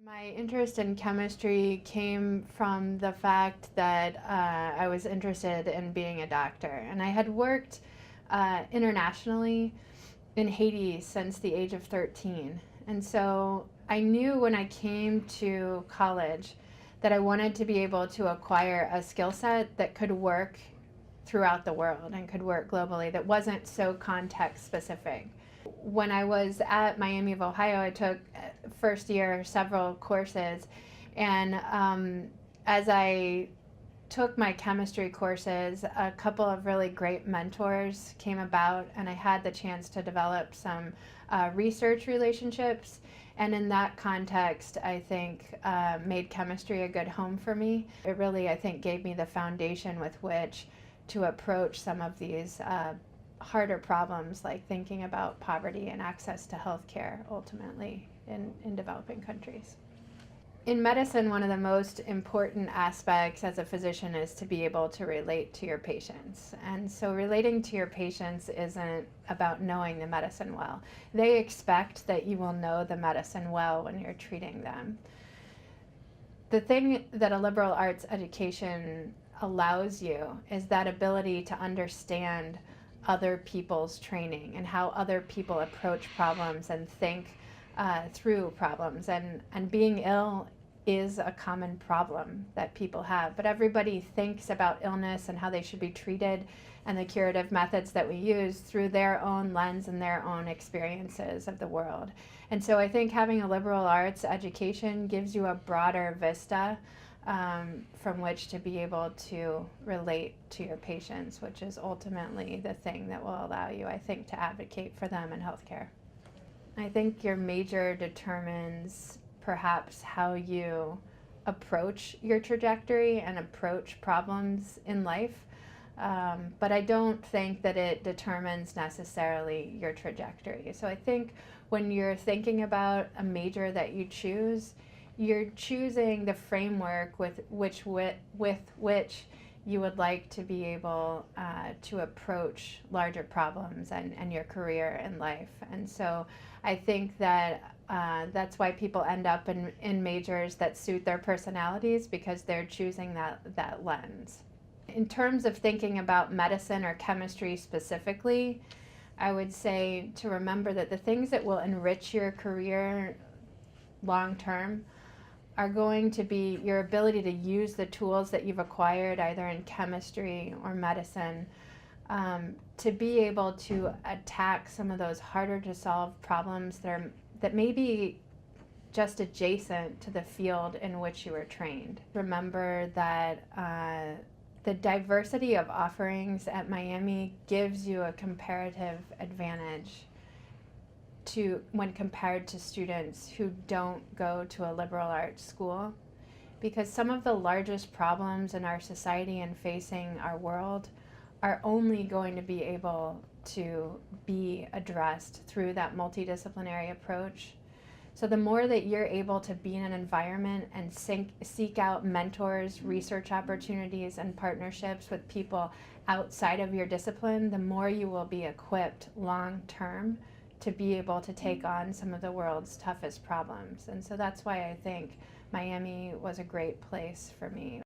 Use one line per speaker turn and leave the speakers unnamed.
My interest in chemistry came from the fact that I was interested in being a doctor. And I had worked internationally in Haiti since the age of 13. And so I knew when I came to college that I wanted to be able to acquire a skill set that could work throughout the world and could work globally, that wasn't so context specific. When I was at Miami of Ohio, I took first year several courses, and as I took my chemistry courses, a couple of really great mentors came about, and I had the chance to develop some research relationships. And in that context, I think made chemistry a good home for me. It really, I think, gave me the foundation with which to approach some of these harder problems, like thinking about poverty and access to health care ultimately in developing countries. In medicine, one of the most important aspects as a physician is to be able to relate to your patients. And so relating to your patients isn't about knowing the medicine well. They expect that you will know the medicine well when you're treating them. The thing that a liberal arts education allows you is that ability to understand other people's training and how other people approach problems and think through problems. And being ill is a common problem that people have, but everybody thinks about illness and how they should be treated and the curative methods that we use through their own lens and their own experiences of the world. And so I think having a liberal arts education gives you a broader vista from which to be able to relate to your patients, which is ultimately the thing that will allow you, I think, to advocate for them in healthcare. I think your major determines perhaps how you approach your trajectory and approach problems in life, but I don't think that it determines necessarily your trajectory. So I think when you're thinking about a major that you choose, you're choosing the framework with which you would like to be able to approach larger problems and your career in life. And so I think that that's why people end up in majors that suit their personalities, because they're choosing that lens. In terms of thinking about medicine or chemistry specifically, I would say to remember that the things that will enrich your career long term are going to be your ability to use the tools that you've acquired either in chemistry or medicine to be able to attack some of those harder to solve problems that may be just adjacent to the field in which you were trained. Remember that the diversity of offerings at Miami gives you a comparative advantage when compared to students who don't go to a liberal arts school, because some of the largest problems in our society and facing our world are only going to be able to be addressed through that multidisciplinary approach. So the more that you're able to be in an environment and seek out mentors, research opportunities, and partnerships with people outside of your discipline, the more you will be equipped long term to be able to take on some of the world's toughest problems. And so that's why I think Miami was a great place for me.